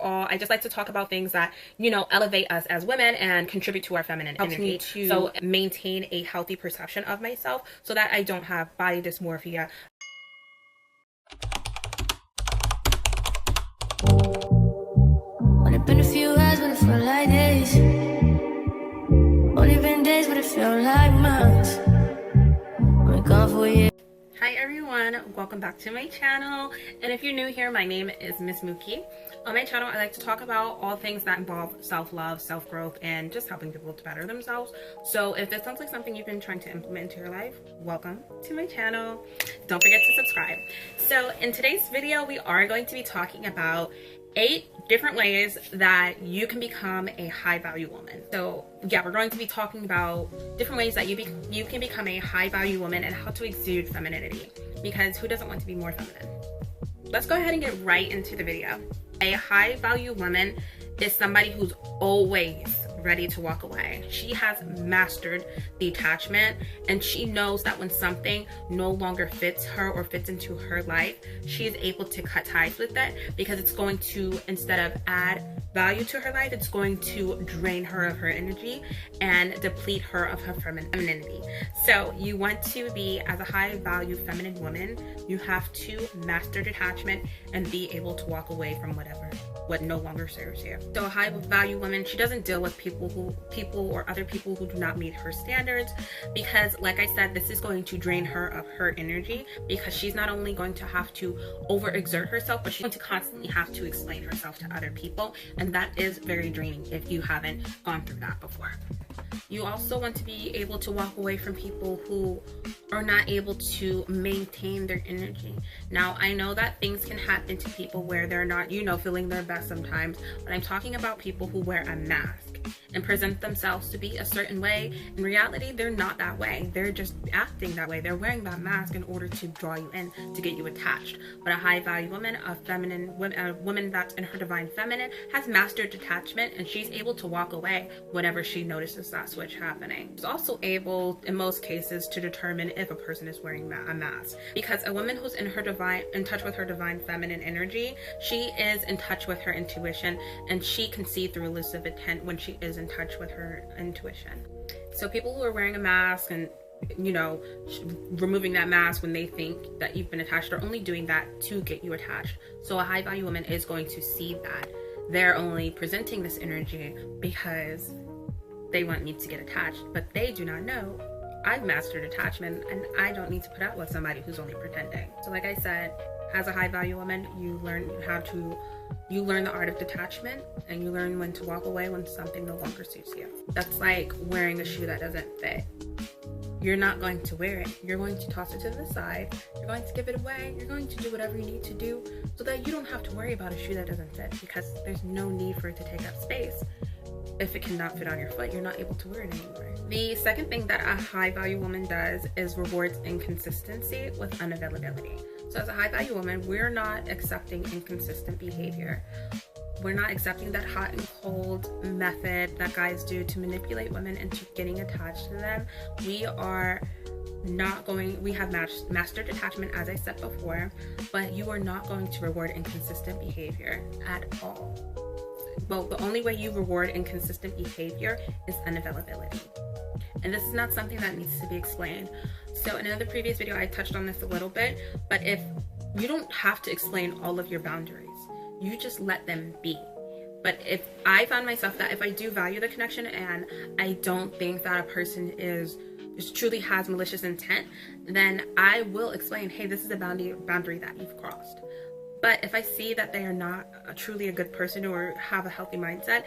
All I just like to talk about things that elevate us as women and contribute to our feminine energy, to maintain a healthy perception of myself so that I don't have body dysmorphia. Only been a few hours, but it felt like days. Only been days, but it felt like months. Been gone for a year. Hi everyone, welcome back to my channel. And if you're new here, my name is Miss Mookie. On my channel, I like to talk about all things that involve self-love, self-growth, and just helping people to better themselves. So if this sounds like something you've been trying to implement into your life, welcome to my channel. Don't forget to subscribe. So in today's video, we are going to be talking about 8 different ways that you can become a high value woman. So yeah, we're going to be talking about different ways that you can become a high value woman and how to exude femininity, because who doesn't want to be more feminine? Let's go ahead and get right into the video. A high value woman is somebody who's always ready to walk away. She has mastered detachment, and she knows that when something no longer fits her or fits into her life, she is able to cut ties with it, because it's going to, instead of add value to her life, it's going to drain her of her energy and deplete her of her femininity. So you want to be, as a high value feminine woman, you have to master detachment and be able to walk away from what no longer serves you. So a high value woman, she doesn't deal with people or other people who do not meet her standards, because like I said, this is going to drain her of her energy, because she's not only going to have to overexert herself, but she's going to constantly have to explain herself to other people, and that is very draining if you haven't gone through that before. You also want to be able to walk away from people who are not able to maintain their energy. Now, I know that things can happen to people where they're not, feeling their best sometimes, but I'm talking about people who wear a mask and present themselves to be a certain way. In reality, they're not that way. They're just acting that way. They're wearing that mask in order to draw you in, to get you attached. But a high value woman, a woman that's in her divine feminine, has mastered detachment, and she's able to walk away whenever she notices that switch happening. She's also able, in most cases, to determine if a person is wearing a mask, because a woman who's in touch with her divine feminine energy, she is in touch with her intuition, and she can see through elusive intent when she is in touch with her intuition. So people who are wearing a mask and removing that mask when they think that you've been attached, are only doing that to get you attached. So a high value woman is going to see that they're only presenting this energy because they want me to get attached, but they do not know I've mastered attachment and I don't need to put up with somebody who's only pretending. So like I said, as a high value woman, you learn the art of detachment, and you learn when to walk away when something no longer suits you. That's like wearing a shoe that doesn't fit. You're not going to wear it. You're going to toss it to the side. You're going to give it away. You're going to do whatever you need to do so that you don't have to worry about a shoe that doesn't fit, because there's no need for it to take up space. If it cannot fit on your foot, you're not able to wear it anymore. The second thing that a high value woman does is rewards inconsistency with unavailability. So as a high value woman, we're not accepting inconsistent behavior. We're not accepting that hot and cold method that guys do to manipulate women into getting attached to them. We have mastered detachment, as I said before, but you are not going to reward inconsistent behavior at all. Well, the only way you reward inconsistent behavior is unavailability. And this is not something that needs to be explained. So in another previous video, I touched on this a little bit, but if you don't have to explain all of your boundaries, you just let them be. But if I found myself that if I do value the connection and I don't think that a person truly has malicious intent, then I will explain, hey, this is a boundary that you've crossed. But if I see that they are not truly a good person or have a healthy mindset,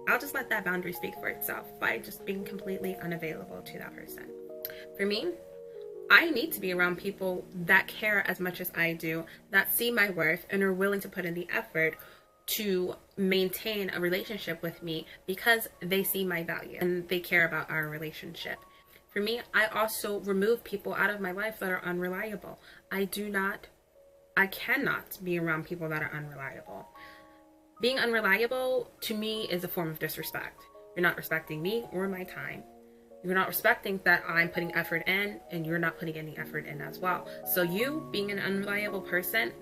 I'll just let that boundary speak for itself by just being completely unavailable to that person. For me, I need to be around people that care as much as I do, that see my worth and are willing to put in the effort to maintain a relationship with me, because they see my value and they care about our relationship. For me, I also remove people out of my life that are unreliable. I cannot be around people that are unreliable. Being unreliable to me is a form of disrespect. You're not respecting me or my time. You're not respecting that I'm putting effort in, and you're not putting any effort in as well. So you being an unreliable person,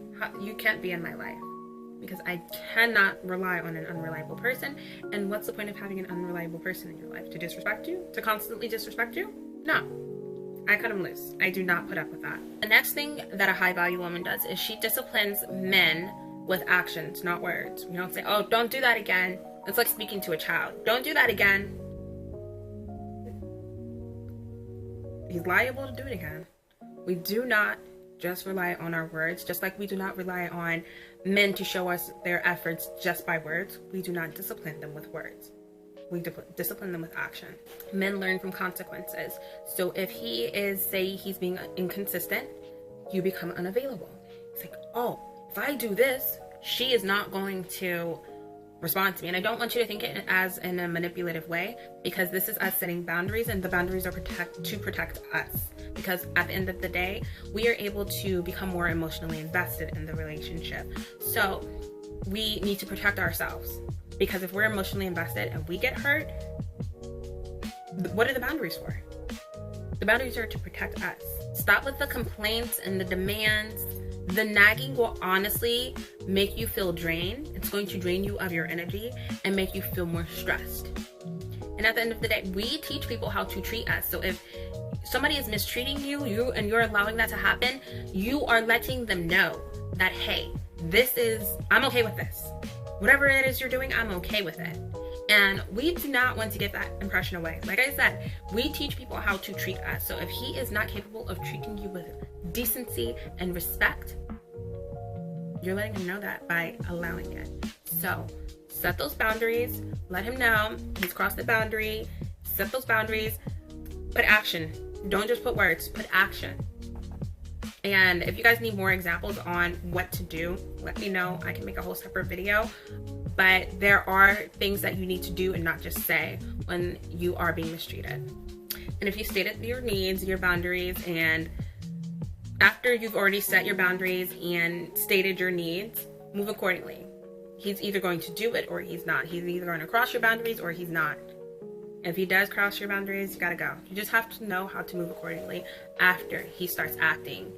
you can't be in my life. because I cannot rely on an unreliable person. And what's the point of having an unreliable person in your life? To disrespect you? To constantly disrespect you? No. I cut them loose. I do not put up with that. The next thing that a high value woman does is she disciplines men with actions, not words. We don't say, oh, don't do that again. It's like speaking to a child. Don't do that again. He's liable to do it again. We do not just rely on our words, just like we do not rely on men to show us their efforts just by words. We do not discipline them with words. We discipline them with action. Men learn from consequences. So if he is, say he's being inconsistent, you become unavailable. It's like, oh, if I do this, she is not going to respond to me. And I don't want you to think it as in a manipulative way, because this is us setting boundaries, and the boundaries are to protect us. Because at the end of the day, we are able to become more emotionally invested in the relationship. So we need to protect ourselves, because if we're emotionally invested and we get hurt, what are the boundaries for? The boundaries are to protect us. Stop with the complaints and the demands. The nagging will honestly make you feel drained. It's going to drain you of your energy and make you feel more stressed. And at the end of the day, we teach people how to treat us. So if somebody is mistreating you, and you're allowing that to happen, you are letting them know that, hey, I'm okay with this. Whatever it is you're doing, I'm okay with it. And we do not want to get that impression away. Like I said, we teach people how to treat us. So if he is not capable of treating you with decency and respect, you're letting him know that by allowing it. So set those boundaries, let him know he's crossed the boundary, set those boundaries, put action. Don't just put words, put action. And if you guys need more examples on what to do, let me know. I can make a whole separate video. But there are things that you need to do and not just say when you are being mistreated. And if you stated your needs, your boundaries, and after you've already set your boundaries and stated your needs, move accordingly. He's either going to do it or he's not. He's either going to cross your boundaries or he's not. If he does cross your boundaries, you gotta go. You just have to know how to move accordingly after he starts acting.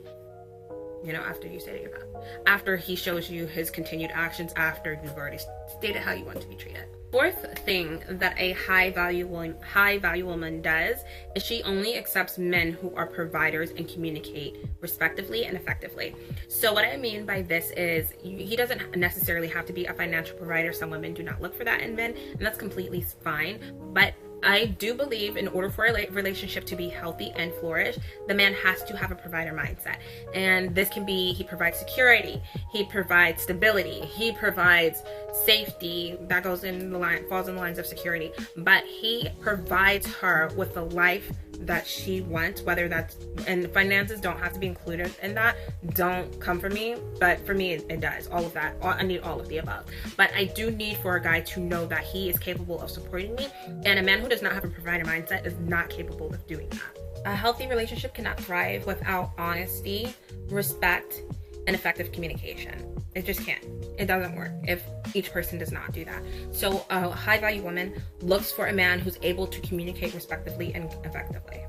After you stated your boundaries. After he shows you his continued actions, after you've already stated how you want to be treated. Fourth thing that a high value woman does is she only accepts men who are providers and communicate respectively and effectively. So what I mean by this is he doesn't necessarily have to be a financial provider. Some women do not look for that in men, and that's completely fine. But I do believe in order for a relationship to be healthy and flourish, the man has to have a provider mindset. And this can be, he provides security, he provides stability, he provides safety. That falls in the lines of security. But he provides her with the life that she wants, whether that's, and finances don't have to be included in that. Don't come for me, but for me it does. All of that. I need all of the above. But I do need for a guy to know that he is capable of supporting me, and a man who does not have a provider mindset is not capable of doing that. A healthy relationship cannot thrive without honesty, respect, and effective communication. It just can't. It doesn't work if each person does not do that. So a high value woman looks for a man who's able to communicate respectively and effectively.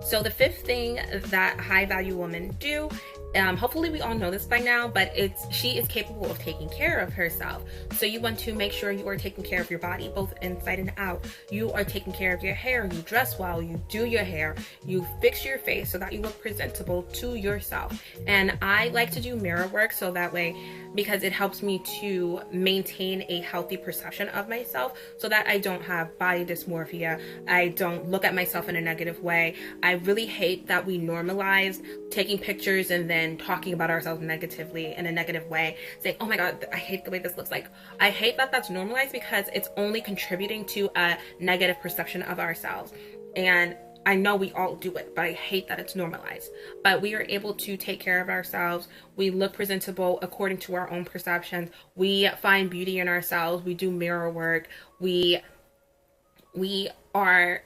So the fifth thing that high value women do, hopefully we all know this by now, but she is capable of taking care of herself. So you want to make sure you are taking care of your body, both inside and out. You are taking care of your hair, you dress well, you do your hair, you fix your face so that you look presentable to yourself. And I like to do mirror work so that way, because it helps me to maintain a healthy perception of myself so that I don't have body dysmorphia. I don't look at myself in a negative way. I really hate that we normalize taking pictures and then talking about ourselves negatively in a negative way, saying, oh my God, I hate the way this looks like. I hate that that's normalized, because it's only contributing to a negative perception of ourselves. And I know we all do it, but I hate that it's normalized. But we are able to take care of ourselves. We look presentable according to our own perceptions. We find beauty in ourselves. We do mirror work. We are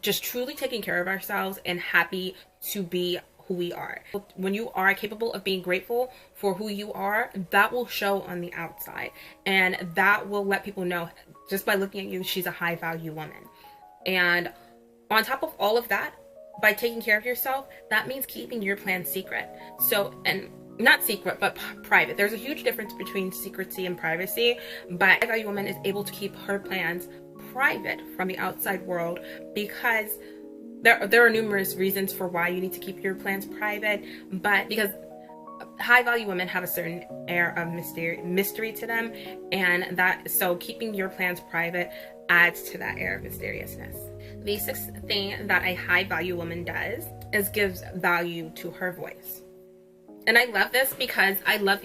just truly taking care of ourselves and happy to be who we are. When you are capable of being grateful for who you are, that will show on the outside. And that will let people know, just by looking at you, she's a high value woman. And on top of all of that, by taking care of yourself, that means keeping your plan secret. So, and not secret, but private. There's a huge difference between secrecy and privacy, but high value woman is able to keep her plans private from the outside world because there are numerous reasons for why you need to keep your plans private, but because high value women have a certain air of mystery to them, and so keeping your plans private adds to that air of mysteriousness. The sixth thing that a high value woman does is gives value to her voice. And I love this because I love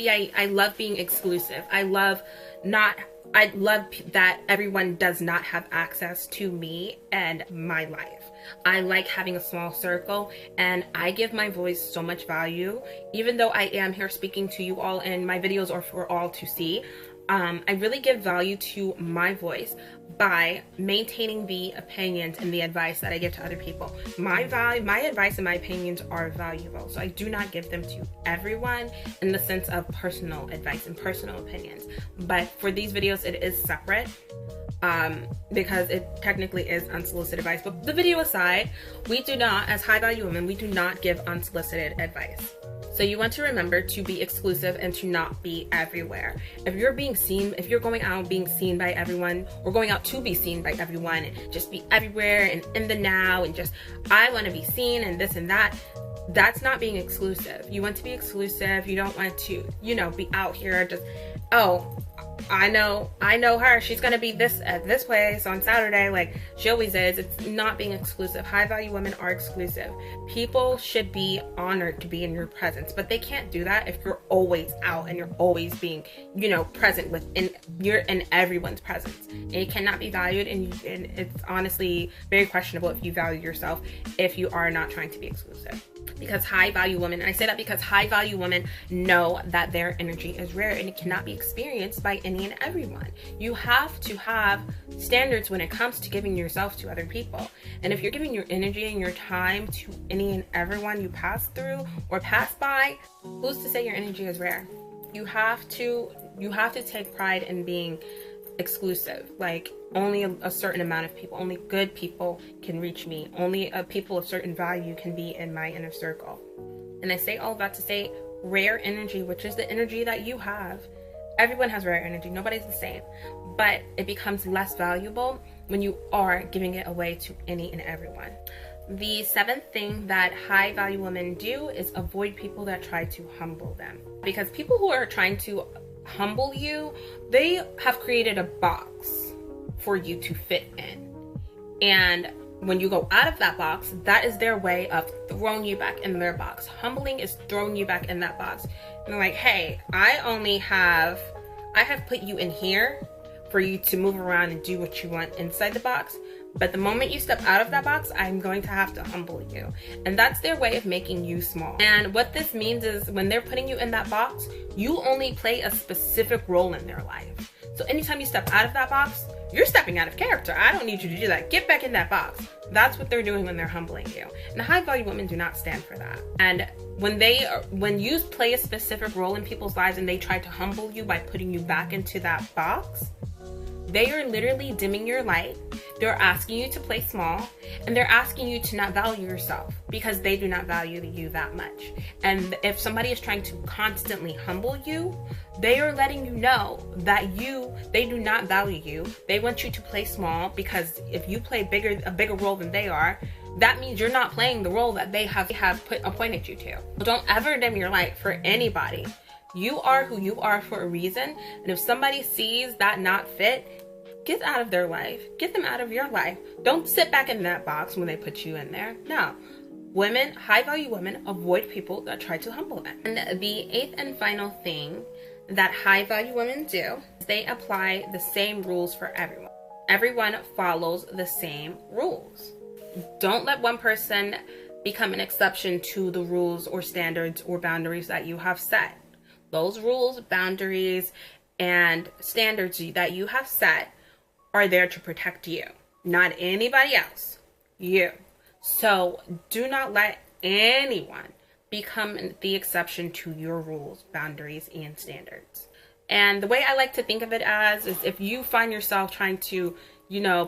being exclusive. I love that everyone does not have access to me and my life. I like having a small circle, and I give my voice so much value. Even though I am here speaking to you all and my videos are for all to see, I really give value to my voice by maintaining the opinions and the advice that I give to other people. My advice and my opinions are valuable, so I do not give them to everyone in the sense of personal advice and personal opinions. But for these videos, it is separate because it technically is unsolicited advice. But the video aside, we do not, as high value women, we do not give unsolicited advice. So you want to remember to be exclusive and to not be everywhere. If you're going out being seen by everyone, or going out to be seen by everyone, and just be everywhere and in the now and just, I want to be seen and this and that, that's not being exclusive. You want to be exclusive. You don't want to, be out here just, oh, I know her. She's going to be at this place on Saturday. Like she always is. It's not being exclusive. High value women are exclusive. People should be honored to be in your presence, but they can't do that if you're always out and you're always being, present you're in everyone's presence. And it cannot be valued, and it's honestly very questionable if you value yourself if you are not trying to be exclusive. Because high value women, and I say that because high value women know that their energy is rare and it cannot be experienced by any and everyone. You have to have standards when it comes to giving yourself to other people. And if you're giving your energy and your time to any and everyone you pass through or pass by, who's to say your energy is rare? You have to take pride in being exclusive. Like only a certain amount of people, only good people can reach me. Only people of certain value can be in my inner circle. And I say all that to say rare energy, which is the energy that you have. Everyone has rare energy. Nobody's the same. But it becomes less valuable when you are giving it away to any and everyone. The seventh thing that high value women do is avoid people that try to humble them. Because people who are trying to humble you, they have created a box for you to fit in, and when you go out of that box, that is their way of throwing you back in their box. Humbling is throwing you back in that box, and they're like, hey, I have put you in here for you to move around and do what you want inside the box, but the moment you step out of that box, I'm going to have to humble you. And that's their way of making you small. And what this means is when they're putting you in that box, you only play a specific role in their life. So anytime you step out of that box, you're stepping out of character. I don't need you to do that. Get back in that box. That's what they're doing when they're humbling you. And high value women do not stand for that. And when you play a specific role in people's lives and they try to humble you by putting you back into that box, they are literally dimming your light. They're asking you to play small, and they're asking you to not value yourself because they do not value you that much. And if somebody is trying to constantly humble you, they are letting you know that they do not value you. They want you to play small because if you play a bigger role than they are, that means you're not playing the role that they have appointed you to. Don't ever dim your light for anybody. You are who you are for a reason, and if somebody sees that not fit, get out of their life. Get them out of your life. Don't sit back in that box when they put you in there. No. Women, high value women, avoid people that try to humble them. And the eighth and final thing that high value women do is they apply the same rules for everyone. Everyone follows the same rules. Don't let one person become an exception to the rules or standards or boundaries that you have set. Those rules, boundaries, and standards that you have set are there to protect you, not anybody else, you. So do not let anyone become the exception to your rules, boundaries, and standards. And the way I like to think of it as is if you find yourself trying to,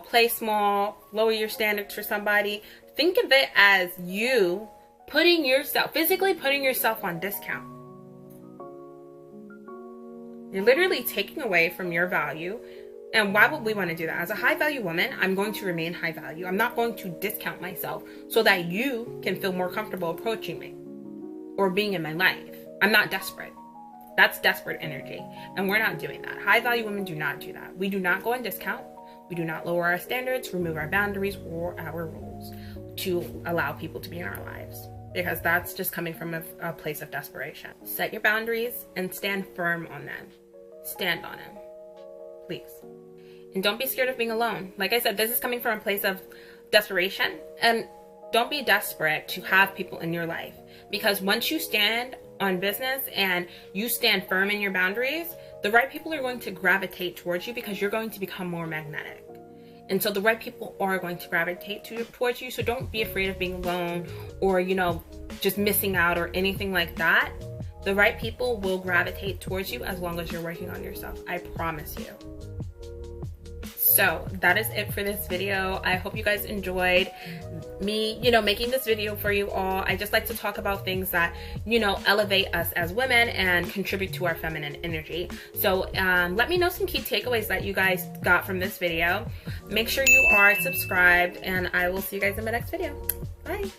play small, lower your standards for somebody, think of it as you physically putting yourself on discount. You're literally taking away from your value. And why would we want to do that? As a high value woman, I'm going to remain high value. I'm not going to discount myself so that you can feel more comfortable approaching me or being in my life. I'm not desperate. That's desperate energy. And we're not doing that. High value women do not do that. We do not go and discount. We do not lower our standards, remove our boundaries or our rules to allow people to be in our lives. Because that's just coming from a place of desperation. Set your boundaries and stand firm on them. Stand on them. Please. And don't be scared of being alone. Like I said, this is coming from a place of desperation. And don't be desperate to have people in your life. Because once you stand on business and you stand firm in your boundaries, the right people are going to gravitate towards you because you're going to become more magnetic. And so the right people are going to gravitate towards you. So don't be afraid of being alone or, just missing out or anything like that. The right people will gravitate towards you as long as you're working on yourself. I promise you. So that is it for this video. I hope you guys enjoyed me, making this video for you all. I just like to talk about things that, elevate us as women and contribute to our feminine energy. So let me know some key takeaways that you guys got from this video. Make sure you are subscribed, and I will see you guys in my next video. Bye.